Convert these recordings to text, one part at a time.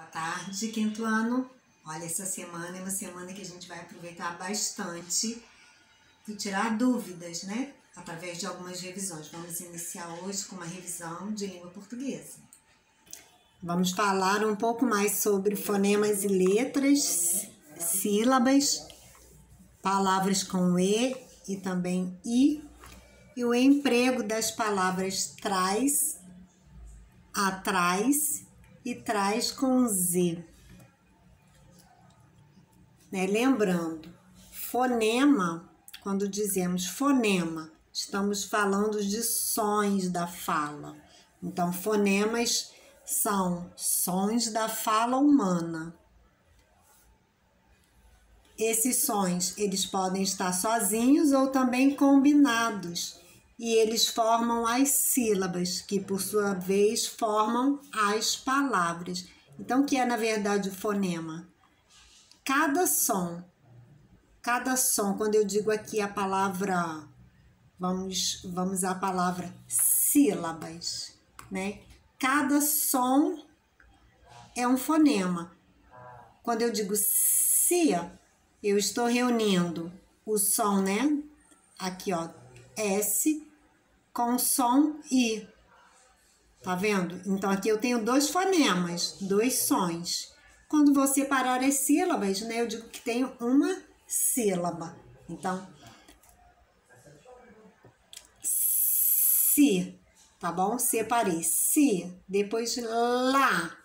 Boa tarde, quinto ano. Olha, essa semana é uma semana que a gente vai aproveitar bastante e tirar dúvidas, né? Através de algumas revisões. Vamos iniciar hoje com uma revisão de língua portuguesa. Vamos falar um pouco mais sobre fonemas e letras, sílabas, palavras com e também i, e o emprego das palavras traz, atrás e traz com z. Lembrando, fonema, quando dizemos fonema, estamos falando de sons da fala. Então, fonemas são sons da fala humana. Esses sons, eles podem estar sozinhos ou também combinados. E eles formam as sílabas, que por sua vez formam as palavras. Então, o que é na verdade o fonema? Cada som, quando eu digo aqui a palavra, vamos usar a palavra sílabas, né? Cada som é um fonema. Quando eu digo cia, eu estou reunindo o som, né? Aqui, ó, S com o som I. Tá vendo? Então, aqui eu tenho dois fonemas, dois sons. Quando vou separar as sílabas, né? Eu digo que tenho uma sílaba. Então, si, tá bom? Separei. Si. Depois, lá.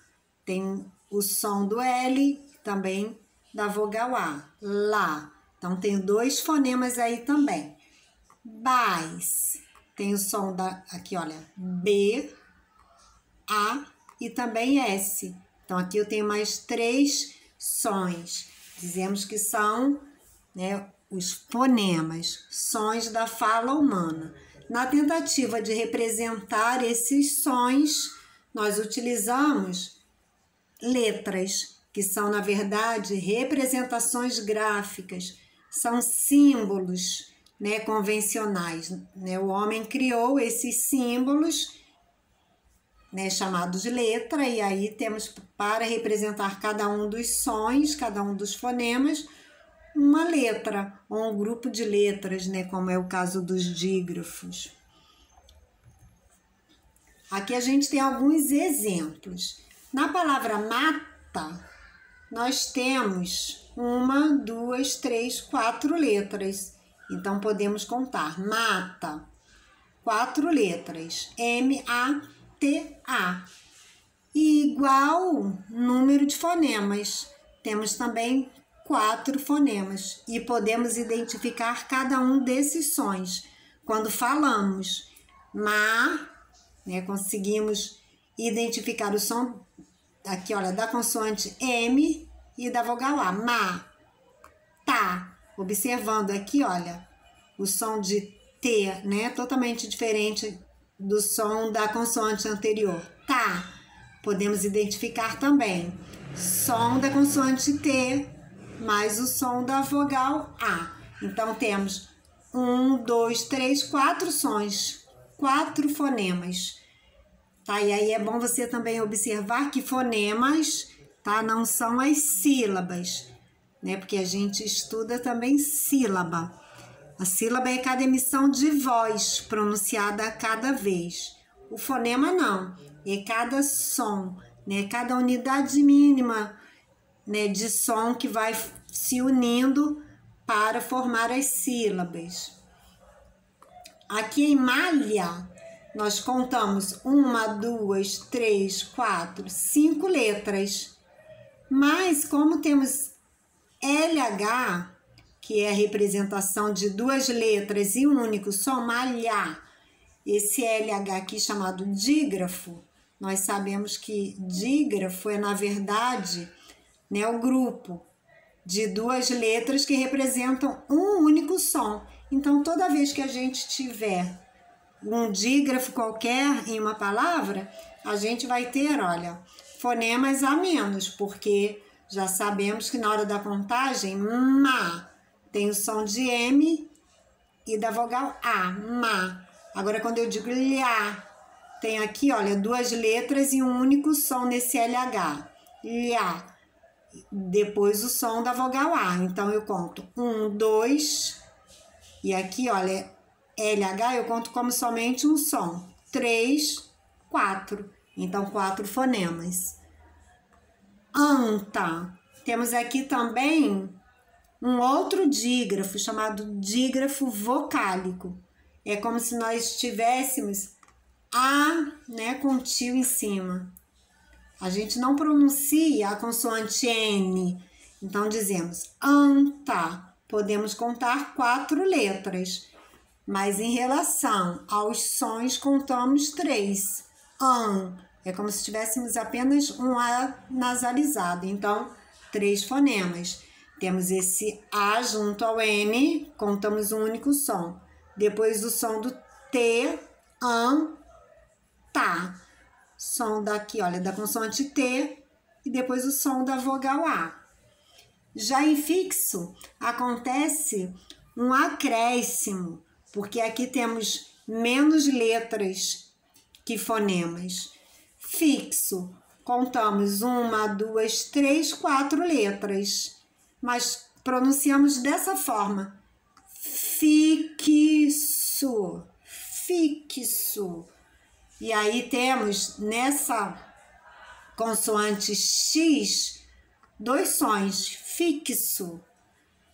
Tem o som do L, também da vogal A. Lá. Então, tem dois fonemas aí também. Bais. Tem o som aqui, olha, B, A e também S. Então, aqui eu tenho mais três sons. Dizemos que são, né, os fonemas, sons da fala humana. Na tentativa de representar esses sons, nós utilizamos letras, que são, na verdade, representações gráficas, são símbolos, né, convencionais, né? O homem criou esses símbolos, né, chamados de letra, e aí temos para representar cada um dos sons, cada um dos fonemas, uma letra ou um grupo de letras, né, como é o caso dos dígrafos. Aqui a gente tem alguns exemplos. Na palavra mata, nós temos 1, 2, 3, 4 letras. Então, podemos contar. Mata, 4 letras. M-A-T-A. E igual número de fonemas. Temos também 4 fonemas. E podemos identificar cada um desses sons. Quando falamos ma, né, conseguimos identificar o som aqui, olha, da consoante M e da vogal A. Ma, tá. Observando aqui, olha, o som de T, né? Totalmente diferente do som da consoante anterior. Tá. Podemos identificar também som da consoante T mais o som da vogal A. Então, temos 1, 2, 3, 4 sons, 4 fonemas. Tá? E aí é bom você também observar que fonemas, tá, não são as sílabas, né? Porque a gente estuda também sílaba. A sílaba é cada emissão de voz pronunciada a cada vez. O fonema não, é cada som, né? Cada unidade mínima, né, de som que vai se unindo para formar as sílabas. Aqui em malha, nós contamos 1, 2, 3, 4, 5 letras. Mas como temos LH, que é a representação de 2 letras e um único som, malhar, esse LH aqui chamado dígrafo, nós sabemos que dígrafo é, na verdade, né, o grupo de 2 letras que representam um único som. Então, toda vez que a gente tiver um dígrafo qualquer em uma palavra, a gente vai ter, olha, fonemas a menos, porque já sabemos que na hora da contagem, ma, tem o som de M e da vogal A, ma. Agora, quando eu digo lhá, tem aqui, olha, 2 letras e um único som nesse LH. lá. Depois o som da vogal A. Então, eu conto 1, 2. E aqui, olha, LH eu conto como somente um som. 3, 4. Então, 4 fonemas. Anta. Temos aqui também um outro dígrafo, chamado dígrafo vocálico. É como se nós tivéssemos A, né, com tio em cima. A gente não pronuncia a consoante N. Então, dizemos anta. Podemos contar 4 letras. Mas em relação aos sons, contamos 3. É como se tivéssemos apenas um A nasalizado. Então, 3 fonemas. Temos esse A junto ao N, contamos um único som. Depois o som do T, tá. Som daqui, olha, da consoante T e depois o som da vogal A. Já em fixo, acontece um acréscimo, porque aqui temos menos letras que fonemas. Fixo, contamos 1, 2, 3, 4 letras, mas pronunciamos dessa forma. Fixo, fixo. E aí temos nessa consoante X 2 sons, fixo.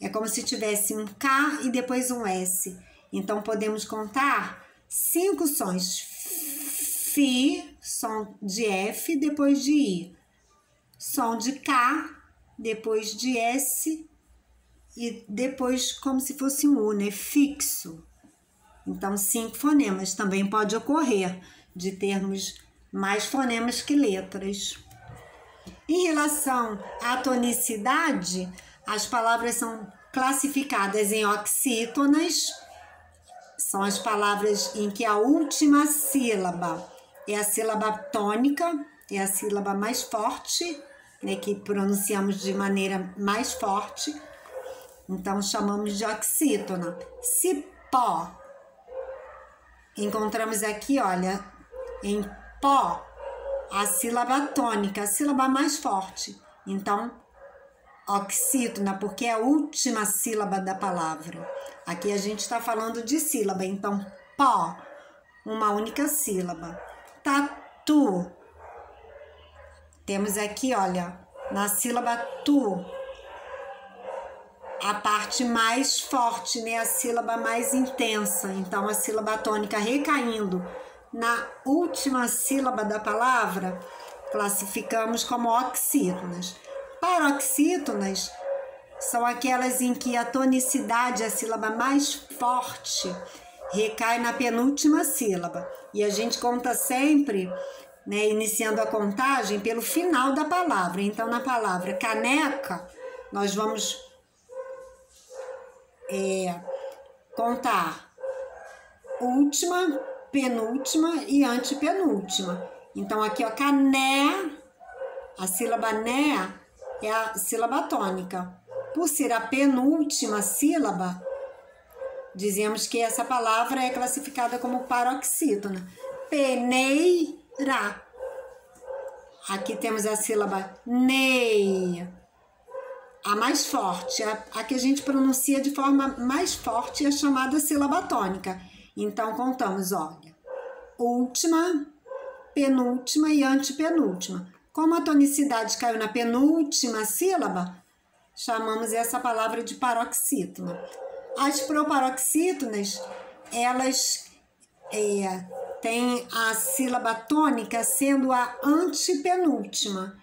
É como se tivesse um K e depois um S. Então podemos contar 5 sons. Fi, som de F, depois de I. Som de K, depois de S e depois como se fosse um U, né? Fixo. Então 5 fonemas. Também pode ocorrer de termos mais fonemas que letras. Em relação à tonicidade, as palavras são classificadas em oxítonas. São as palavras em que a última sílaba é a sílaba tônica, é a sílaba mais forte, né, que pronunciamos de maneira mais forte. Então, chamamos de oxítona. Cipó. Encontramos aqui, olha, em pó, a sílaba tônica, a sílaba mais forte. Então, oxítona, porque é a última sílaba da palavra. Aqui a gente está falando de sílaba, então, pó, uma única sílaba. Tatu. Temos aqui, olha, na sílaba tu, a parte mais forte, né? A sílaba mais intensa. Então, a sílaba tônica recaindo na última sílaba da palavra, classificamos como oxítonas. Paroxítonas são aquelas em que a tonicidade, a sílaba mais forte, recai na penúltima sílaba. E a gente conta sempre, né, iniciando a contagem pelo final da palavra. Então, na palavra caneca, nós vamos contar última, penúltima e antepenúltima. Então, aqui, ó, cané, a sílaba né é a sílaba tônica. Por ser a penúltima sílaba, dizemos que essa palavra é classificada como paroxítona. Peneira. Aqui temos a sílaba nei, a mais forte, a que a gente pronuncia de forma mais forte, é chamada sílaba tônica. Então, contamos, olha, última, penúltima e antepenúltima. Como a tonicidade caiu na penúltima sílaba, chamamos essa palavra de paroxítona. As proparoxítonas, elas têm a sílaba tônica sendo a antepenúltima.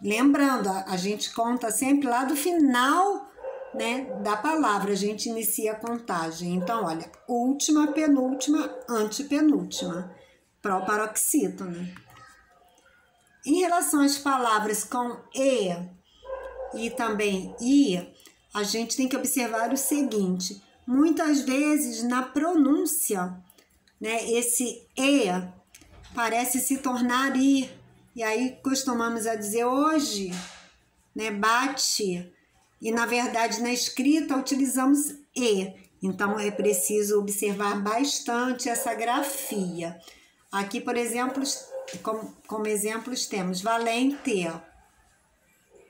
Lembrando, a gente conta sempre lá do final, né, da palavra, a gente inicia a contagem. Então, olha, última, penúltima, antepenúltima, proparoxítona. Em relação às palavras com e também I, a gente tem que observar o seguinte: muitas vezes na pronúncia, né, esse E parece se tornar I, e aí costumamos a dizer hoje, né, bate, e na verdade na escrita utilizamos E. Então é preciso observar bastante essa grafia. Aqui, por exemplo, como exemplos temos valente,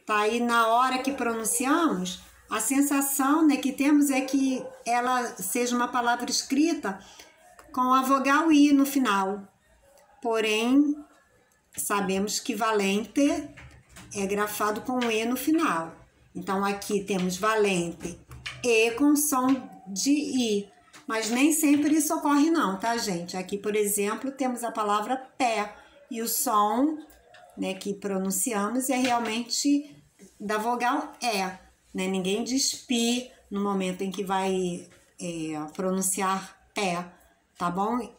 tá? E na hora que pronunciamos, a sensação, né, que temos é que ela seja uma palavra escrita com a vogal I no final. Porém, sabemos que valente é grafado com E no final. Então, aqui temos valente E com som de I. Mas nem sempre isso ocorre não, tá, gente? Aqui, por exemplo, temos a palavra pé. E o som, né, que pronunciamos é realmente da vogal E. Né? Ninguém diz pi no momento em que vai pronunciar pé, tá bom?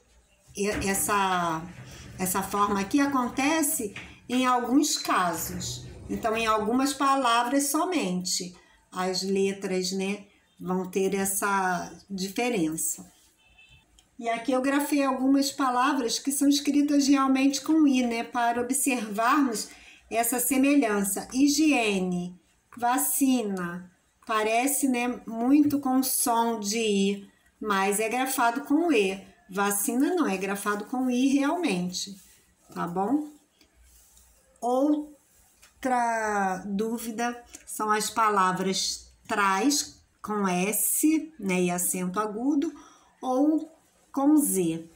E essa forma aqui acontece em alguns casos. Então, em algumas palavras somente, as letras, né, vão ter essa diferença. E aqui eu grafei algumas palavras que são escritas realmente com I, né, para observarmos essa semelhança. Higiene, vacina, parece, né, muito com som de I, mas é grafado com E. Vacina não, é grafado com I realmente, tá bom? Outra dúvida são as palavras traz, com S, né, e acento agudo, ou com Z.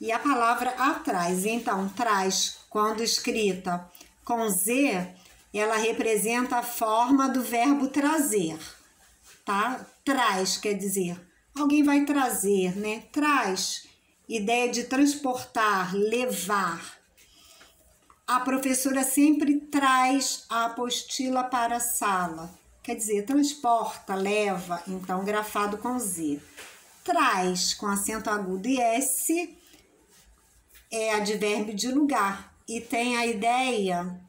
E a palavra atrás, então, traz, quando escrita com Z, ela representa a forma do verbo trazer, tá? Traz quer dizer, alguém vai trazer, né? Traz, ideia de transportar, levar. A professora sempre traz a apostila para a sala, quer dizer, transporta, leva, então grafado com Z. Traz, com acento agudo e S, é advérbio de lugar e tem a ideia,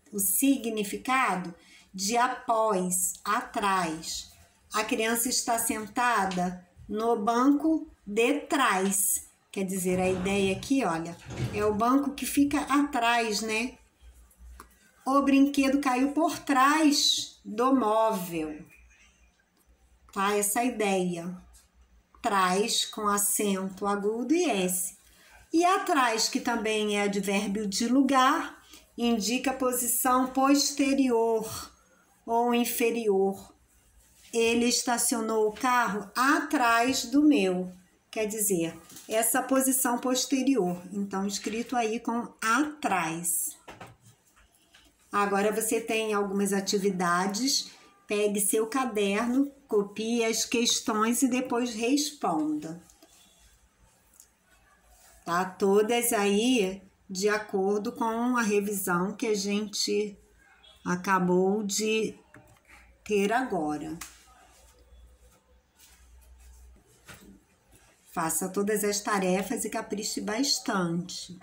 o significado de após, atrás. A criança está sentada no banco de trás. Quer dizer, a ideia aqui, olha, é o banco que fica atrás, né? O brinquedo caiu por trás do móvel. Tá? Essa ideia. Traz com acento agudo e S. E atrás, que também é advérbio de lugar, indica a posição posterior ou inferior. Ele estacionou o carro atrás do meu. Quer dizer, essa posição posterior. Então, escrito aí com atrás. Agora você tem algumas atividades. Pegue seu caderno, copie as questões e depois responda. Tá? Todas aí de acordo com a revisão que a gente acabou de ter agora. Faça todas as tarefas e capriche bastante.